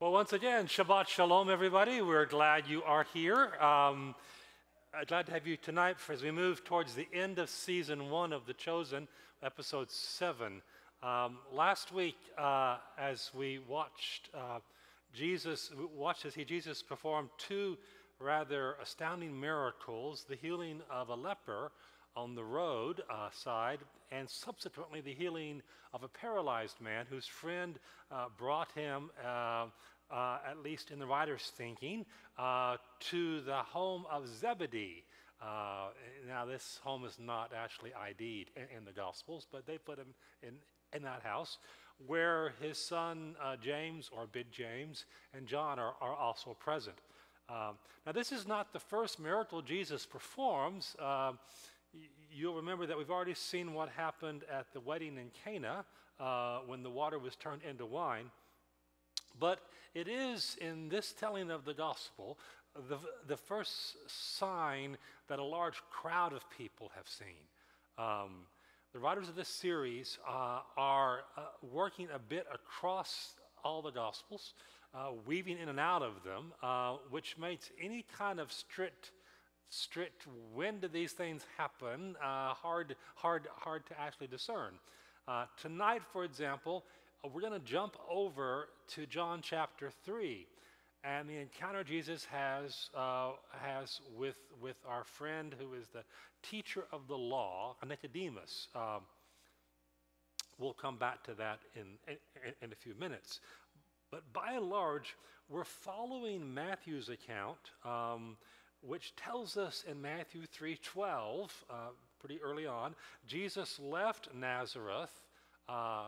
Well, once again, Shabbat Shalom, everybody. We're glad you are here. Glad to have you tonight as we move towards the end of season 1 of The Chosen, episode 7. Last week, as we watched Jesus perform two rather astounding miracles, the healing of a leper on the road side, and subsequently the healing of a paralyzed man whose friend brought him, at least in the writer's thinking, to the home of Zebedee. Now, this home is not actually ID'd in the Gospels, but they put him in that house where his son James, or Big James, and John are also present. Now, this is not the first miracle Jesus performs. You'll remember that we've already seen what happened at the wedding in Cana when the water was turned into wine. But it is in this telling of the gospel the first sign that a large crowd of people have seen. The writers of this series are working a bit across all the gospels, weaving in and out of them, which makes any kind of strict when do these things happen hard to actually discern. Tonight, for example, we're going to jump over to John chapter 3 and the encounter Jesus has with our friend who is the teacher of the law, Nicodemus. We'll come back to that in a few minutes. But by and large, we're following Matthew's account, which tells us in Matthew 3:12, pretty early on, Jesus left Nazareth,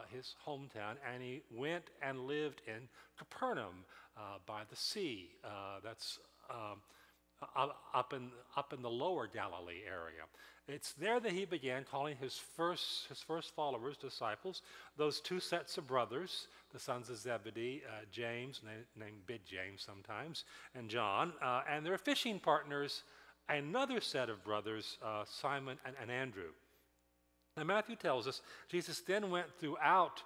his hometown, and he went and lived in Capernaum by the sea. That's up in the lower Galilee area. It's there that he began calling his first followers, disciples, those two sets of brothers, the sons of Zebedee, James, named Big James sometimes, and John, and their fishing partners, another set of brothers, Simon and Andrew. Now, Matthew tells us Jesus then went throughout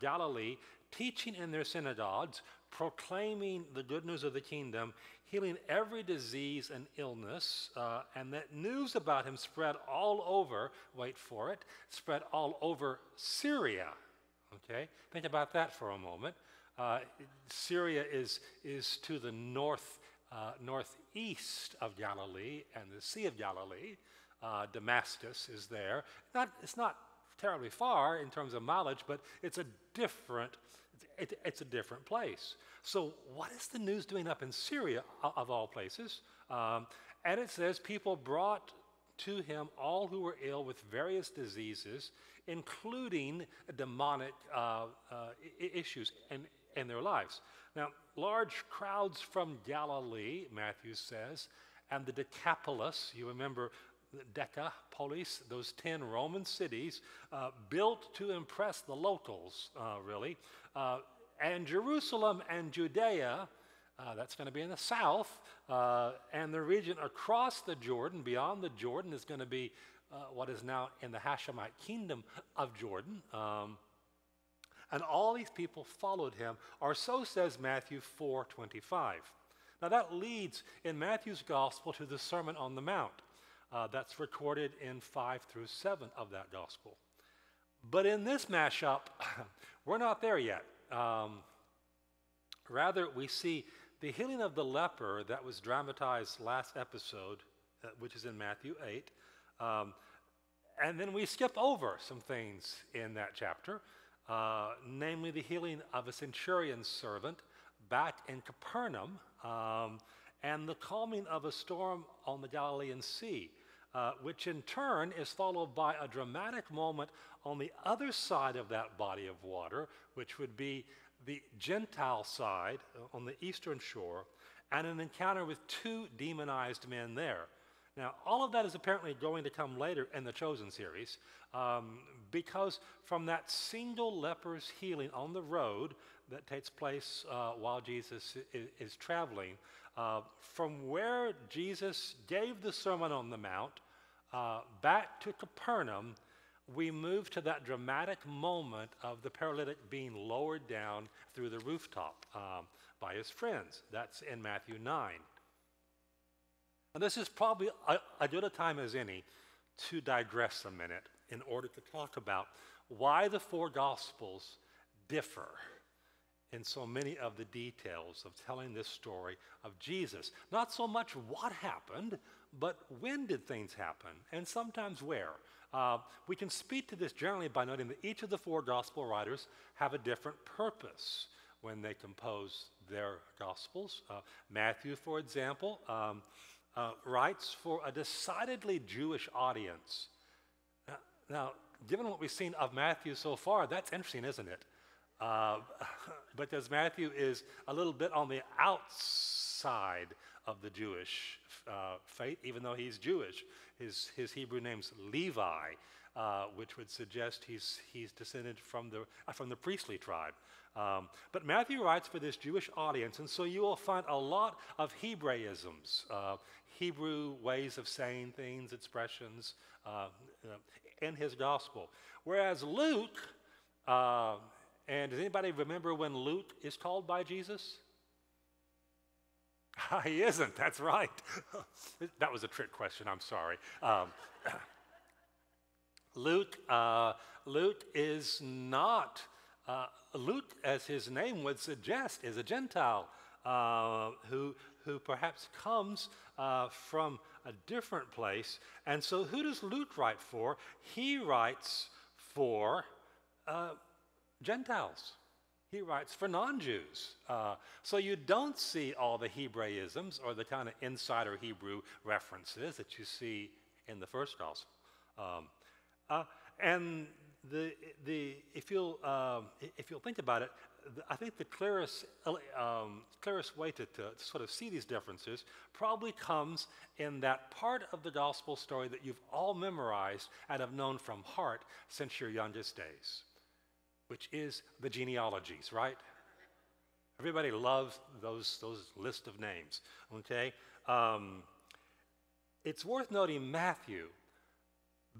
Galilee, teaching in their synagogues, proclaiming the good news of the kingdom, healing every disease and illness, and that news about him spread all over, wait for it, spread all over Syria. Okay, think about that for a moment. Syria is to the northeast of Galilee and the Sea of Galilee. Damascus is there. It's not terribly far in terms of mileage, but it's a different place. So what is the news doing up in Syria, of all places? And it says people brought to him all who were ill with various diseases, including demonic issues in their lives. Now, large crowds from Galilee, Matthew says, and the Decapolis, you remember Decapolis, those 10 Roman cities, built to impress the locals, really. And Jerusalem and Judea, that's going to be in the south, and the region across the Jordan, beyond the Jordan, is going to be what is now in the Hashemite kingdom of Jordan. And all these people followed him, or so says Matthew 4:25. Now that leads in Matthew's gospel to the Sermon on the Mount. That's recorded in 5 through 7 of that gospel. But in this mashup, we're not there yet. Rather, we see the healing of the leper that was dramatized last episode, which is in Matthew 8. And then we skip over some things in that chapter, namely the healing of a centurion's servant back in Capernaum, and the calming of a storm on the Galilean Sea, which in turn is followed by a dramatic moment on the other side of that body of water, which would be the Gentile side on the eastern shore, and an encounter with two demonized men there. Now, all of that is apparently going to come later in the Chosen series, because from that single leper's healing on the road that takes place while Jesus is traveling, from where Jesus gave the Sermon on the Mount back to Capernaum, we move to that dramatic moment of the paralytic being lowered down through the rooftop by his friends. That's in Matthew 9. And this is probably as good a time as any to digress a minute in order to talk about why the four Gospels differ in so many of the details of telling this story of Jesus. Not so much what happened, but when did things happen, and sometimes where. We can speak to this generally by noting that each of the four Gospel writers have a different purpose when they compose their Gospels. Matthew, for example, writes for a decidedly Jewish audience. Now, given what we've seen of Matthew so far, that's interesting, isn't it? Because Matthew is a little bit on the outside of the Jewish faith, even though he's Jewish. His Hebrew name's Levi, which would suggest he's descended from the priestly tribe. But Matthew writes for this Jewish audience, and so you will find a lot of Hebraisms, Hebrew ways of saying things, expressions in his gospel. Whereas Luke, and does anybody remember when Luke is called by Jesus? He isn't, that's right. That was a trick question, I'm sorry. Luke is not, Luke, as his name would suggest, is a Gentile who perhaps comes from a different place. And so who does Luke write for? He writes for Gentiles. He writes for non-Jews. So you don't see all the Hebraisms or the kind of insider Hebrew references that you see in the first gospel. And if you'll think about it, I think the clearest way to sort of see these differences probably comes in that part of the gospel story that you've all memorized and have known from heart since your youngest days, which is the genealogies, right? Everybody loves those list of names, okay? It's worth noting Matthew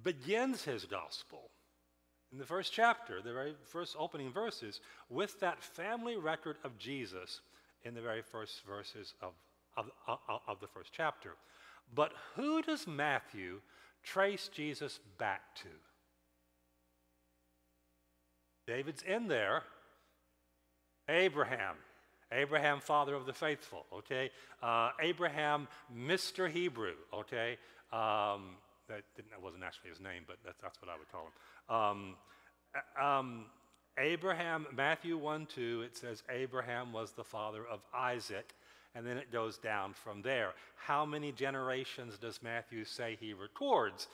begins his gospel in the first chapter, the very first opening verses, with that family record of Jesus in the very first verses of the first chapter. But who does Matthew trace Jesus back to? David's in there. Abraham, father of the faithful, okay? Abraham, Mr. Hebrew, okay? That wasn't actually his name, but that's what I would call him. Abraham, Matthew 1:2, it says Abraham was the father of Isaac, and then it goes down from there. How many generations does Matthew say he records?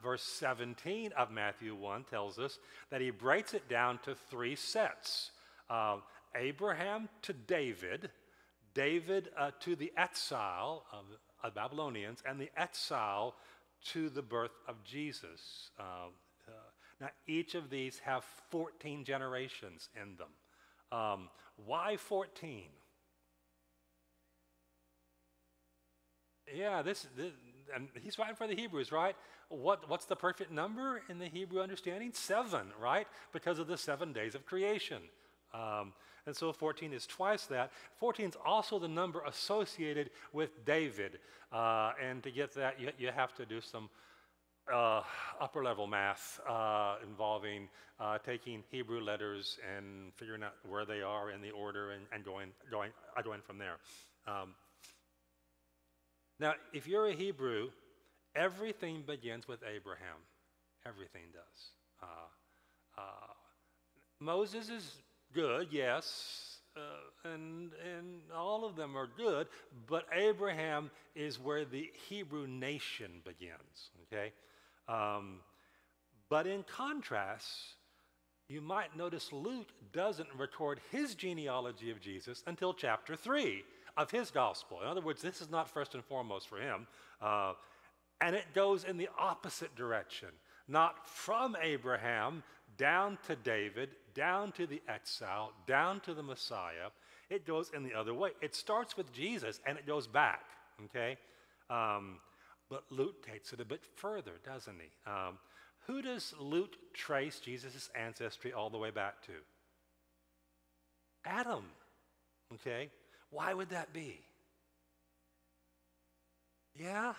Verse 17 of Matthew 1 tells us that he breaks it down to three sets. Abraham to David, David to the exile of the Babylonians, and the exile to the birth of Jesus. Now, each of these have 14 generations in them. Why 14? Yeah, and he's writing for the Hebrews, right? What's the perfect number in the Hebrew understanding? 7, right? Because of the 7 days of creation. And so 14 is twice that. 14 is also the number associated with David. And to get that, you have to do some upper level math involving taking Hebrew letters and figuring out where they are in the order and going from there. Now, if you're a Hebrew, everything begins with Abraham. Everything does. Moses is good, yes, and all of them are good, but Abraham is where the Hebrew nation begins, okay? But in contrast, you might notice Luke doesn't record his genealogy of Jesus until chapter 3 of his gospel. In other words, this is not first and foremost for him. And it goes in the opposite direction, not from Abraham down to David, down to the exile, down to the Messiah. It goes in the other way. It starts with Jesus and it goes back, okay? But Luke takes it a bit further, doesn't he? Who does Luke trace Jesus' ancestry all the way back to? Adam. Okay? Why would that be? Yeah?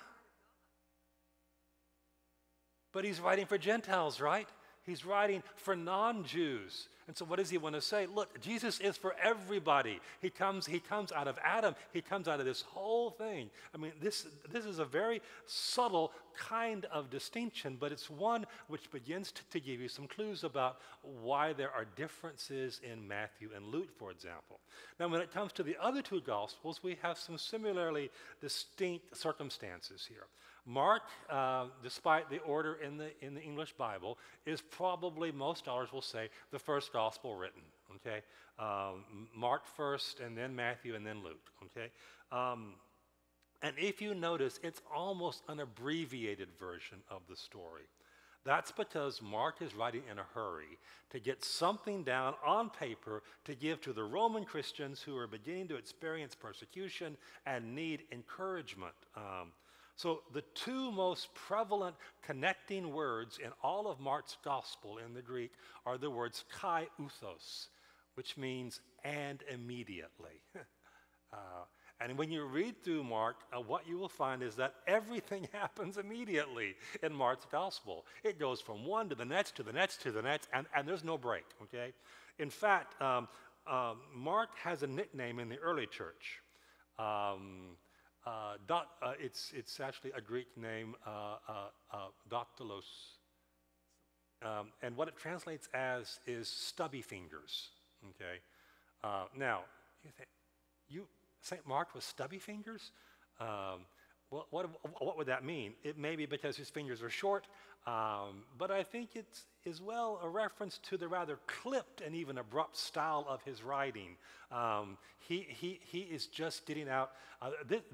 But he's writing for Gentiles, right? He's writing for non-Jews. And so what does he want to say? Look, Jesus is for everybody. He comes out of Adam. He comes out of this whole thing. I mean, this is a very subtle kind of distinction, but it's one which begins to give you some clues about why there are differences in Matthew and Luke, for example. Now, when it comes to the other two Gospels, we have some similarly distinct circumstances here. Mark, despite the order in the English Bible, is probably, most scholars will say, the first gospel written, okay? Mark first, and then Matthew, and then Luke, okay? And if you notice, it's almost an abbreviated version of the story. That's because Mark is writing in a hurry to get something down on paper to give to the Roman Christians who are beginning to experience persecution and need encouragement. So the two most prevalent connecting words in all of Mark's gospel in the Greek are the words kai uthos, which means and immediately. And when you read through Mark, what you will find is that everything happens immediately in Mark's gospel. It goes from one to the next, to the next, to the next, and there's no break, okay? In fact, Mark has a nickname in the early church. It's actually a Greek name, Doktelos. And what it translates as is stubby fingers, okay? Now, you think, St. Mark with stubby fingers? What would that mean? It may be because his fingers are short, but I think it's as well a reference to the rather clipped and even abrupt style of his writing. He is just getting out.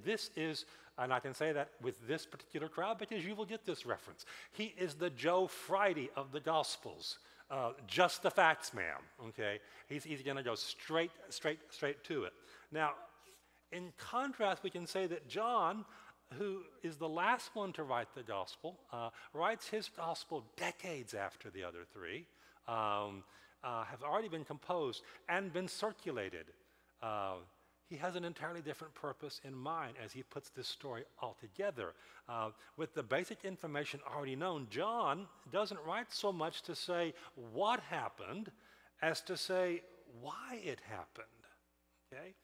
This is, and I can say that with this particular crowd because you will get this reference. He is the Joe Friday of the Gospels. Just the facts, ma'am. Okay, he's going to go straight to it. Now, in contrast, we can say that John, who is the last one to write the gospel, writes his gospel decades after the other three, have already been composed and been circulated. He has an entirely different purpose in mind as he puts this story all together. With the basic information already known, John doesn't write so much to say what happened as to say why it happened, okay?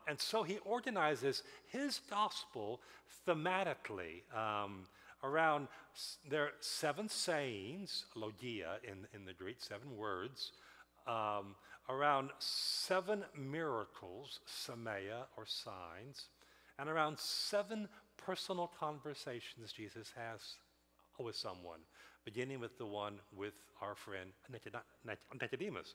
And so he organizes his gospel thematically around their 7 sayings, logia in the Greek, 7 words, around 7 miracles, semeia or signs, and around 7 personal conversations Jesus has with someone, beginning with the one with our friend Nicodemus.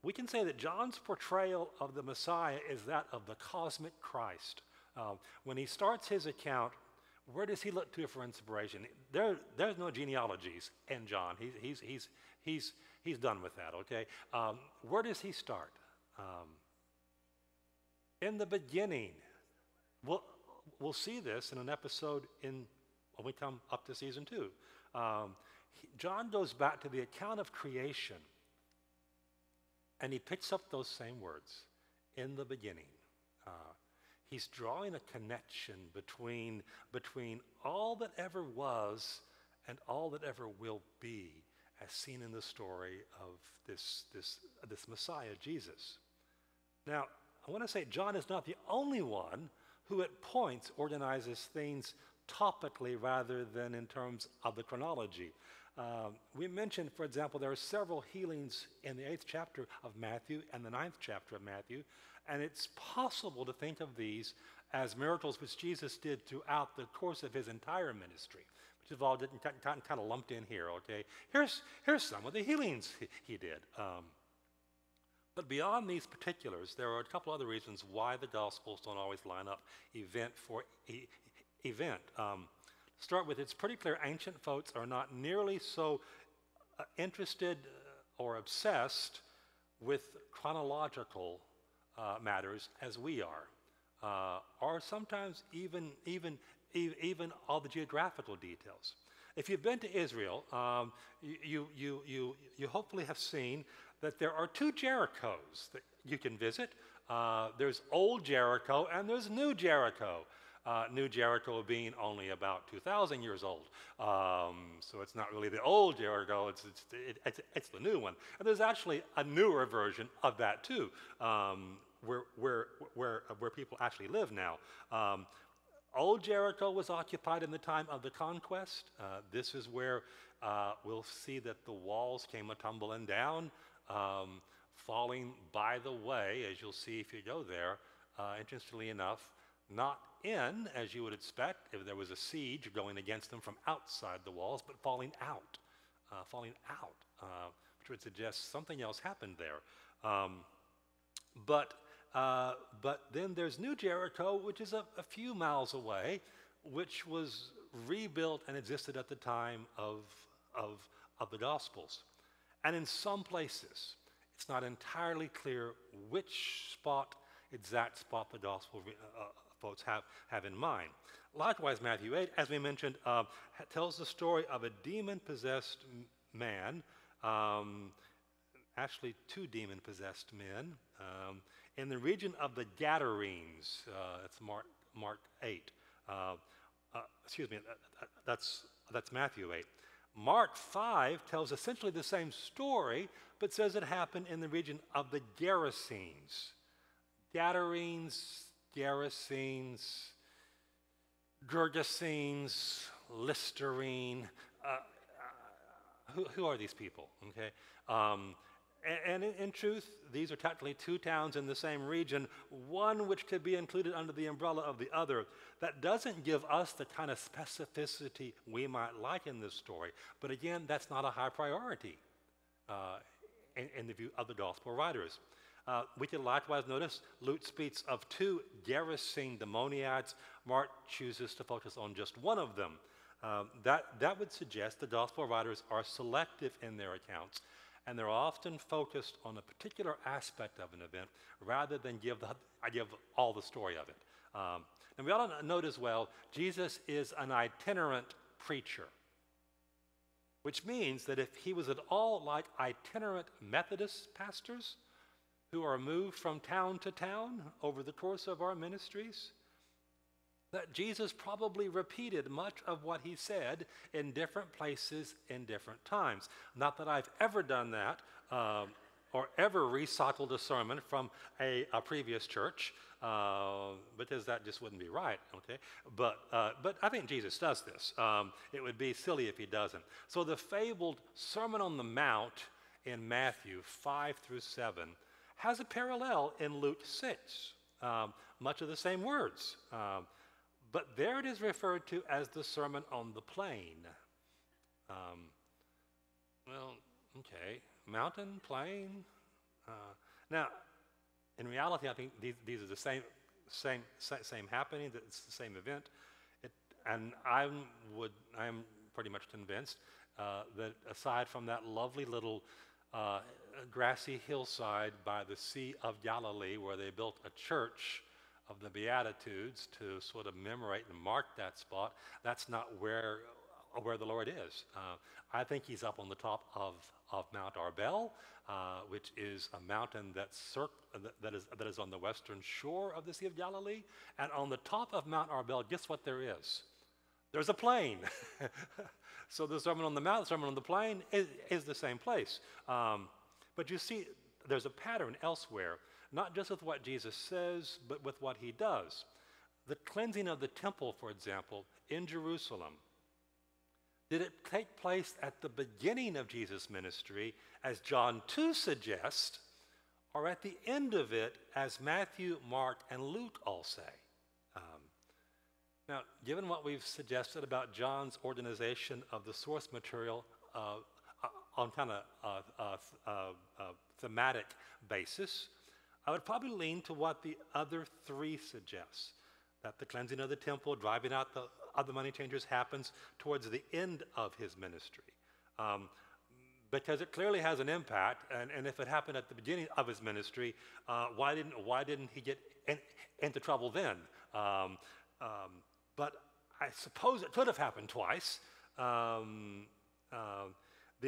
We can say that John's portrayal of the Messiah is that of the cosmic Christ. When he starts his account, where does he look to for inspiration? There's no genealogies in John. He's done with that, okay? Where does he start? In the beginning. We'll see this in an episode when we come up to season 2. John goes back to the account of creation, and he picks up those same words, in the beginning. He's drawing a connection between all that ever was and all that ever will be, as seen in the story of this Messiah, Jesus. Now, I want to say John is not the only one who at points organizes things topically rather than in terms of the chronology. We mentioned, for example, there are several healings in the 8th chapter of Matthew and the 9th chapter of Matthew, and it's possible to think of these as miracles which Jesus did throughout the course of his entire ministry, which have all kind of lumped in here, okay? Here's some of the healings he did. But beyond these particulars, there are a couple other reasons why the Gospels don't always line up event for event. Start with, it's pretty clear ancient folks are not nearly so interested or obsessed with chronological matters as we are, or sometimes even all the geographical details. If you've been to Israel, you hopefully have seen that there are two Jerichos that you can visit. There's Old Jericho and there's New Jericho. New Jericho being only about 2,000 years old. So it's not really the old Jericho, it's the new one. And there's actually a newer version of that too, where people actually live now. Old Jericho was occupied in the time of the conquest. This is where we'll see that the walls came a-tumbling down, falling by the way, as you'll see if you go there, interestingly enough, not in, as you would expect, if there was a siege going against them from outside the walls, but falling out, which would suggest something else happened there. But then there's New Jericho, which is a few miles away, which was rebuilt and existed at the time of the Gospels. And in some places, it's not entirely clear which exact spot the Gospel folks have in mind. Likewise, Matthew 8, as we mentioned, tells the story of a demon-possessed man, actually two demon-possessed men, in the region of the Gadarenes. That's Mark 8. That's Matthew 8. Mark 5 tells essentially the same story, but says it happened in the region of the Gerasenes. Gadarenes, Gerasenes, Gergesenes, Listerine. Who are these people? Okay. And in truth, these are technically two towns in the same region, one which could be included under the umbrella of the other. That doesn't give us the kind of specificity we might like in this story. But again, that's not a high priority in the view of the gospel writers. We can likewise notice Luke speaks of two Gerasene demoniacs. Mark chooses to focus on just one of them. That would suggest the gospel writers are selective in their accounts, and they're often focused on a particular aspect of an event rather than give all the story of it. And we ought to note as well, Jesus is an itinerant preacher, which means that if he was at all like itinerant Methodist pastors who are moved from town to town over the course of our ministries, that Jesus probably repeated much of what he said in different places in different times. Not that I've ever done that or ever recycled a sermon from a previous church, because that just wouldn't be right, okay? But I think Jesus does this. It would be silly if he doesn't. So the fabled Sermon on the Mount in Matthew 5 through 7 has a parallel in Luke 6, much of the same words. But there it is referred to as the Sermon on the Plain. Well, okay, mountain, plain. Now, in reality, I think these are the same happening. It's the same event, and I am pretty much convinced that aside from that lovely little grassy hillside by the Sea of Galilee, where they built a church of the Beatitudes to sort of commemorate and mark that spot, that's not where the Lord is. I think he's up on the top of Mount Arbel, which is a mountain that is on the western shore of the Sea of Galilee. And on the top of Mount Arbel, guess what there is? There's a plain. So the Sermon on the Mount, the Sermon on the Plain is the same place. But you see, there's a pattern elsewhere, not just with what Jesus says, but with what he does. The cleansing of the temple, for example, in Jerusalem, did it take place at the beginning of Jesus' ministry, as John 2 suggests, or at the end of it, as Matthew, Mark, and Luke all say? Now, given what we've suggested about John's organization of the source material on kind of thematic basis, I would probably lean to what the other three suggest, that the cleansing of the temple, driving out the other money changers, happens towards the end of his ministry. Because it clearly has an impact, and if it happened at the beginning of his ministry, why didn't he get into trouble then? But I suppose it could have happened twice, the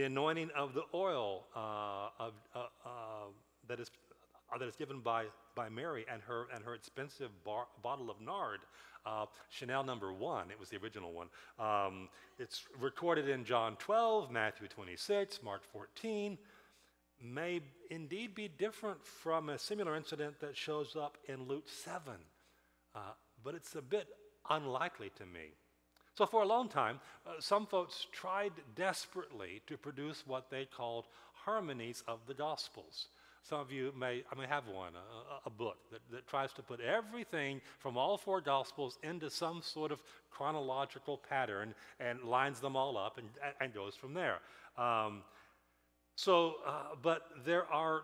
anointing of the oil that is given by Mary and her expensive bottle of nard, Chanel #1. It was the original one. It's recorded in John 12, Matthew 26, Mark 14. May indeed be different from a similar incident that shows up in Luke 7, but it's a bit unlikely to me. So for a long time, some folks tried desperately to produce what they called harmonies of the Gospels. Some of you may have one, a book that tries to put everything from all 4 Gospels into some sort of chronological pattern and lines them all up and goes from there. But there are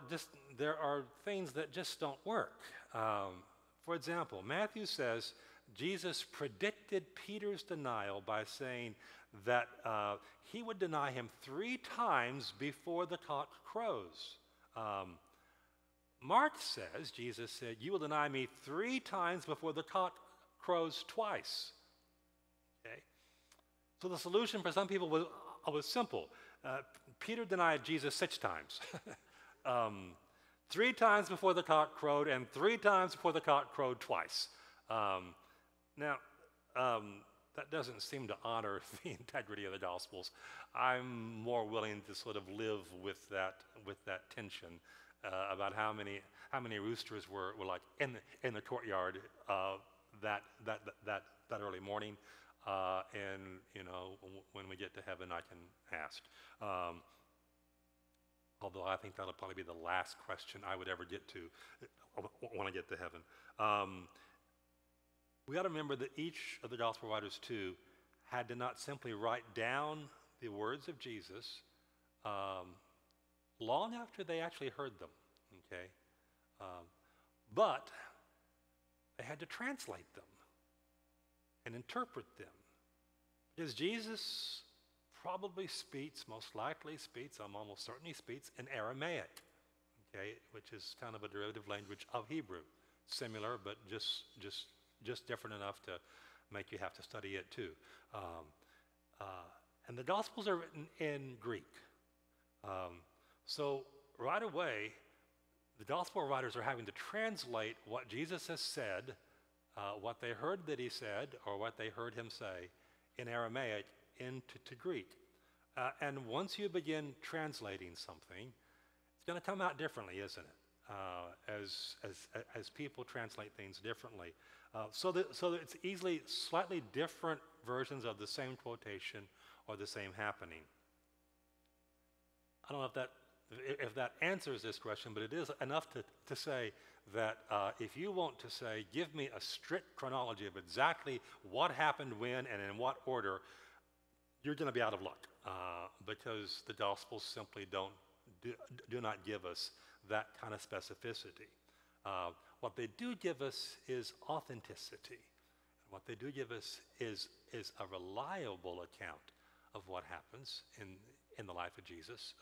things that just don't work. For example, Matthew says Jesus predicted Peter's denial by saying that he would deny him 3 times before the cock crows. Mark says, Jesus said, "You will deny me 3 times before the cock crows twice." Okay? So the solution for some people was simple. Peter denied Jesus 6 times. 3 times before the cock crowed and 3 times before the cock crowed twice. That doesn't seem to honor the integrity of the Gospels. I'm more willing to sort of live with that tension about how many roosters were like in the courtyard that early morning, and when we get to heaven, I can ask. Although I think that'll probably be the last question I would ever get to when I get to heaven. We got to remember that each of the gospel writers, too, had to not simply write down the words of Jesus long after they actually heard them, okay? But they had to translate them and interpret them. Because Jesus probably most likely speaks, I'm almost certain he speaks in Aramaic, okay, which is kind of a derivative language of Hebrew. Similar, but just different enough to make you have to study it too. And the Gospels are written in Greek. So right away, the Gospel writers are having to translate what Jesus has said, what they heard that he said, or what they heard him say in Aramaic into Greek. And once you begin translating something, it's going to come out differently, isn't it? As people translate things differently. So that it's easily slightly different versions of the same quotation or the same happening. I don't know if that answers this question, but it is enough to say that if you want to say, give me a strict chronology of exactly what happened when and in what order, you're going to be out of luck because the Gospels simply do not give us that kind of specificity. What they do give us is authenticity. What they do give us is a reliable account of what happens in the life of Jesus,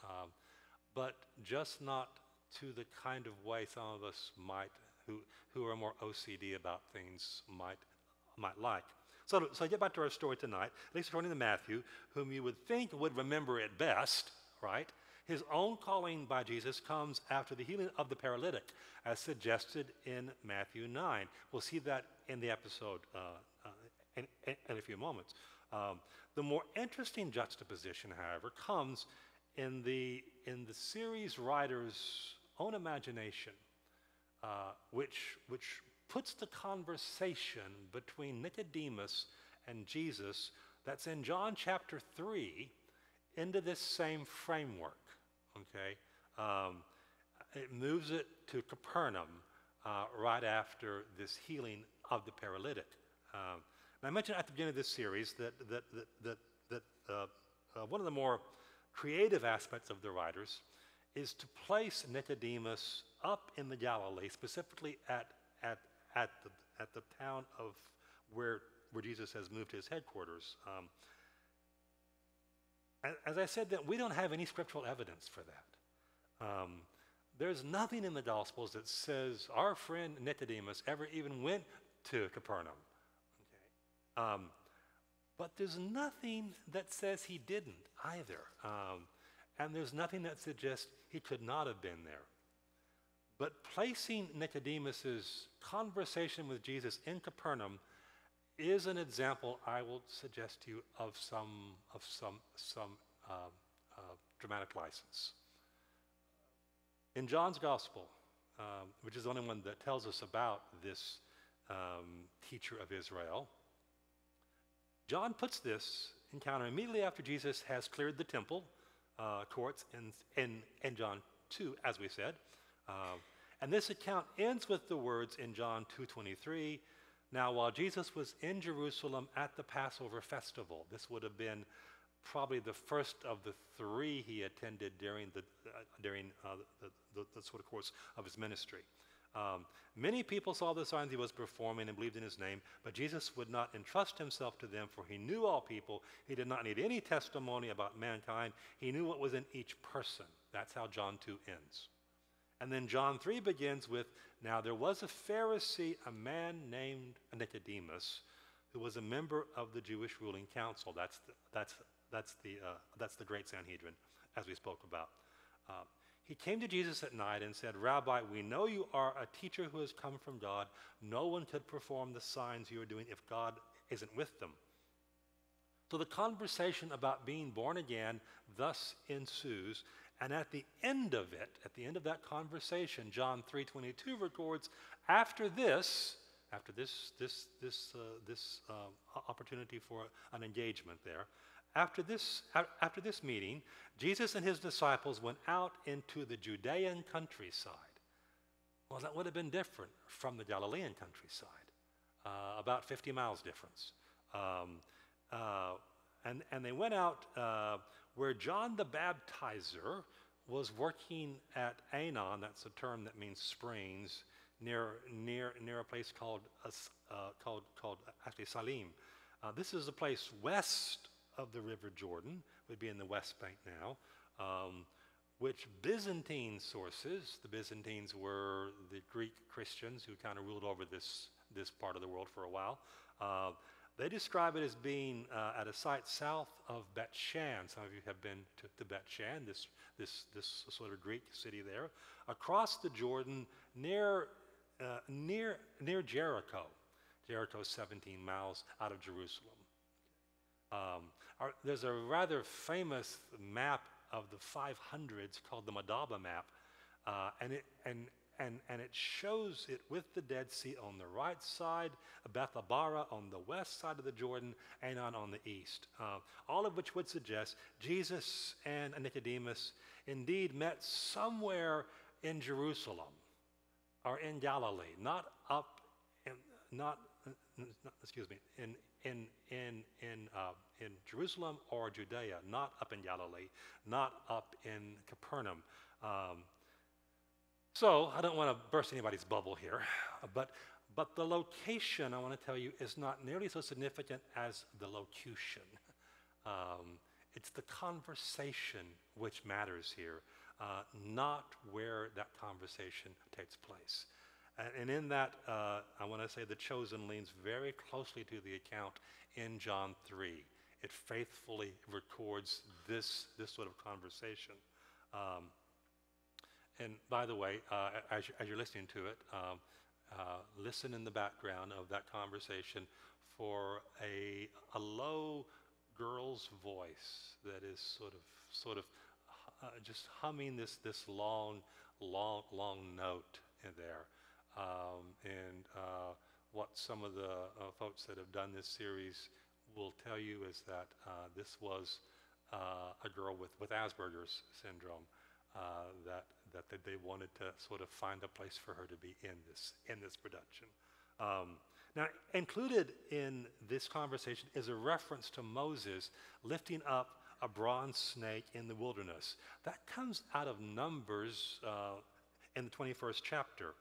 but just not to the kind of way some of us might, who are more OCD about things, might like. So I get back to our story tonight, at least according to Matthew, whom you would think would remember it best, right? His own calling by Jesus comes after the healing of the paralytic, as suggested in Matthew 9. We'll see that in the episode in a few moments. The more interesting juxtaposition, however, comes in the series writer's own imagination, which puts the conversation between Nicodemus and Jesus that's in John chapter 3 into this same framework. Okay, it moves it to Capernaum right after this healing of the paralytic. And I mentioned at the beginning of this series that one of the more creative aspects of the writers is to place Nicodemus up in the Galilee, specifically at the town of where Jesus has moved his headquarters. As I said, that we don't have any scriptural evidence for that. There's nothing in the Gospels that says our friend Nicodemus ever even went to Capernaum. Okay. But there's nothing that says he didn't either. And there's nothing that suggests he could not have been there. But placing Nicodemus's conversation with Jesus in Capernaum is an example, I will suggest to you, of some dramatic license. In John's Gospel, which is the only one that tells us about this teacher of Israel, John puts this encounter immediately after Jesus has cleared the temple courts in John 2, as we said. And this account ends with the words in John 2:23, now while Jesus was in Jerusalem at the Passover festival, this would have been probably the first of the three he attended during the sort of course of his ministry. Many people saw the signs he was performing and believed in his name, but Jesus would not entrust himself to them, for he knew all people. He did not need any testimony about mankind. He knew what was in each person. That's how John 2 ends. And then John 3 begins with, now there was a Pharisee, a man named Nicodemus, who was a member of the Jewish ruling council. That's the great Sanhedrin, as we spoke about. He came to Jesus at night and said, Rabbi, we know you are a teacher who has come from God. No one could perform the signs you are doing if God isn't with them. So the conversation about being born again thus ensues, and at the end of it, at the end of that conversation, John 3:22 records, after this opportunity for an engagement there, after this meeting, Jesus and his disciples went out into the Judean countryside. Well, that would have been different from the Galilean countryside, about 50 miles difference. And they went out where John the Baptizer was working at Aenon. That's a term that means springs, near a place called actually Salim. This is a place west of the River Jordan, would be in the West Bank now, which Byzantine sources, the Byzantines were the Greek Christians who kind of ruled over this part of the world for a while. They describe it as being at a site south of Bet Shan. Some of you have been to Bet Shan, this sort of Greek city there, across the Jordan near Jericho. Jericho is 17 miles out of Jerusalem. There's a rather famous map of the 500s called the Madaba map, and it shows it with the Dead Sea on the right side, Bethabara on the west side of the Jordan, Aenon on the east. All of which would suggest Jesus and Nicodemus indeed met somewhere in Jerusalem or in Galilee, in Jerusalem or Judea, not up in Galilee, not up in Capernaum. So I don't want to burst anybody's bubble here, but the location, I want to tell you, is not nearly so significant as the locution. It's the conversation which matters here, not where that conversation takes place. And in that, I want to say the Chosen leans very closely to the account in John 3. It faithfully records this sort of conversation. And by the way, as you're listening to it, listen in the background of that conversation for a low girl's voice that is sort of just humming this long note in there. What some of the folks that have done this series will tell you is that this was a girl with Asperger's syndrome that they wanted to sort of find a place for her to be in this production. Now, included in this conversation is a reference to Moses lifting up a bronze snake in the wilderness. That comes out of Numbers in the 21st chapter.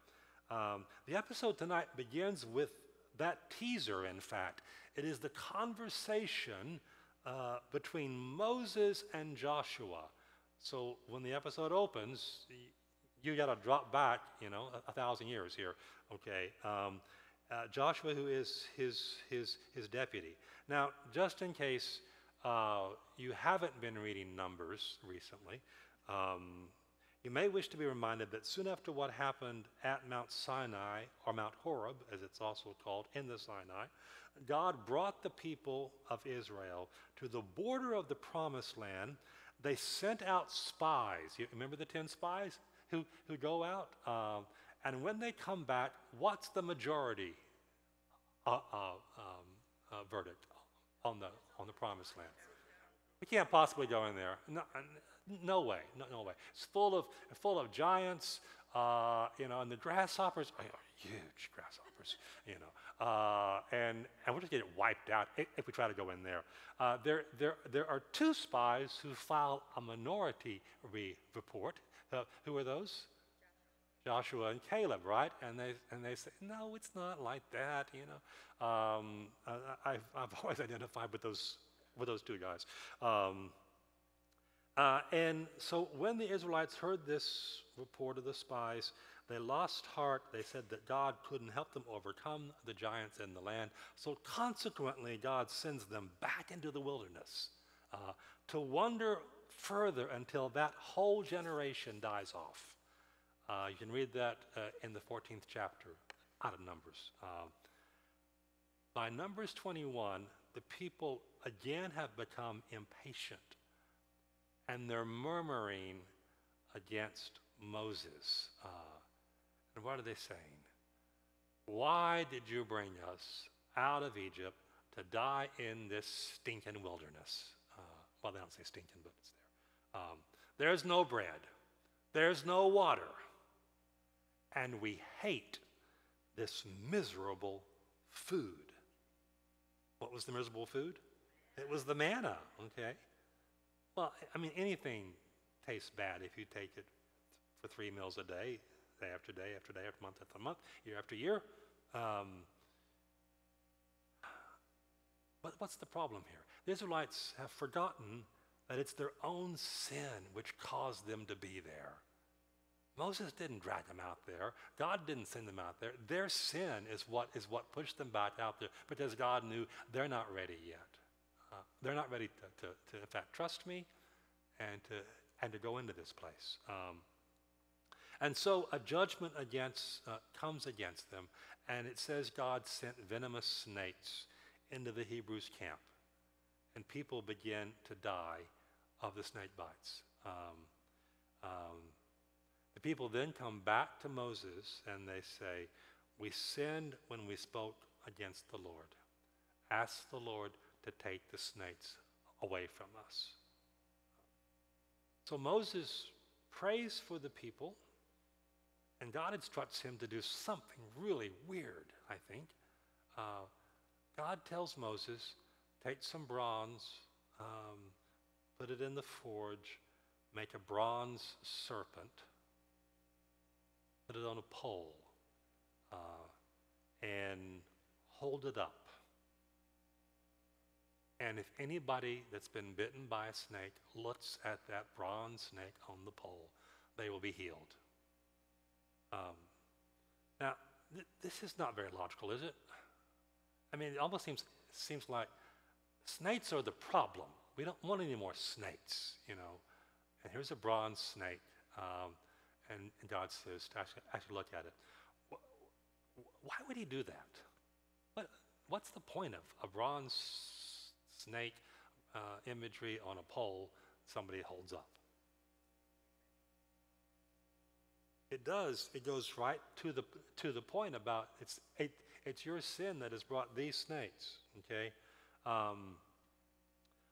The episode tonight begins with that teaser, in fact. It is the conversation between Moses and Joshua. So when the episode opens, you got to drop back, 1,000 years here, okay? Joshua, who is his deputy. Now, just in case you haven't been reading Numbers recently, you may wish to be reminded that soon after what happened at Mount Sinai, or Mount Horeb, as it's also called, in the Sinai, God brought the people of Israel to the border of the Promised Land. They sent out spies. You remember the 10 spies who go out? And when they come back, what's the majority verdict on the Promised Land? We can't possibly go in there. No way. No way. It's full of giants, and the grasshoppers are huge grasshoppers, and we'll just get wiped out if we try to go in there. There are 2 spies who file a minority report. Who are those? Joshua and Caleb, right? And they say, no, it's not like that. I've always identified with those 2 guys. And so when the Israelites heard this report of the spies, they lost heart. They said that God couldn't help them overcome the giants in the land. So consequently, God sends them back into the wilderness to wander further until that whole generation dies off. You can read that in the 14th chapter out of Numbers. By Numbers 21, the people again have become impatient, and they're murmuring against Moses. And what are they saying? Why did you bring us out of Egypt to die in this stinking wilderness? Well, they don't say stinking, but it's there. There's no bread. There's no water. And we hate this miserable food. What was the miserable food? It was the manna, okay? Well, I mean, anything tastes bad if you take it for 3 meals a day, day after day after day, after month after month, year after year. But what's the problem here? The Israelites have forgotten that it's their own sin which caused them to be there. Moses didn't drag them out there. God didn't send them out there. Their sin is what pushed them back out there, because God knew they're not ready yet. They're not ready to in fact trust me and to go into this place. And so a judgment comes against them, and it says God sent venomous snakes into the Hebrews' camp, and people begin to die of the snake bites. The people then come back to Moses and they say, we sinned when we spoke against the Lord. Ask the Lord to take the snakes away from us. So Moses prays for the people, and God instructs him to do something really weird, I think. God tells Moses, take some bronze, put it in the forge, make a bronze serpent, put it on a pole, and hold it up. And if anybody that's been bitten by a snake looks at that bronze snake on the pole, they will be healed. Now, this is not very logical, is it? I mean, it almost seems like snakes are the problem. We don't want any more snakes, And here's a bronze snake, and God says to actually look at it. Why would he do that? What's the point of a bronze snake imagery on a pole somebody holds up? It does. It goes right to the point about it's your sin that has brought these snakes. Okay,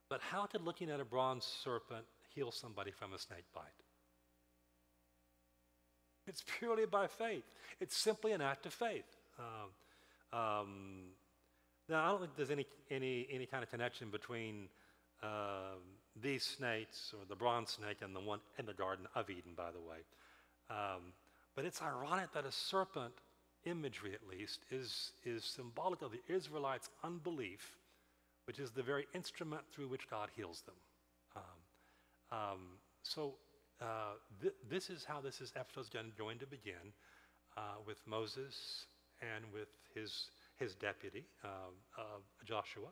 but how could looking at a bronze serpent heal somebody from a snake bite? It's purely by faith. It's simply an act of faith. Now, I don't think there's any kind of connection between these snakes, or the bronze snake, and the one in the Garden of Eden, by the way. But it's ironic that a serpent imagery, at least, is symbolic of the Israelites' unbelief, which is the very instrument through which God heals them. This is how this episode is going to begin, with Moses and with his deputy, Joshua,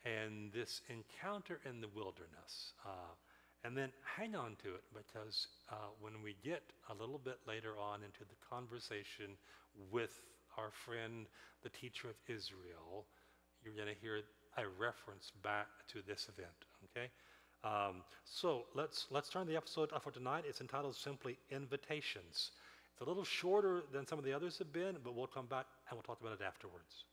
and this encounter in the wilderness. And then hang on to it, because when we get a little bit later on into the conversation with our friend, the teacher of Israel, you're going to hear a reference back to this event, okay? So let's turn the episode for tonight. It's entitled simply Invitations. It's a little shorter than some of the others have been, but we'll come back and we'll talk about it afterwards.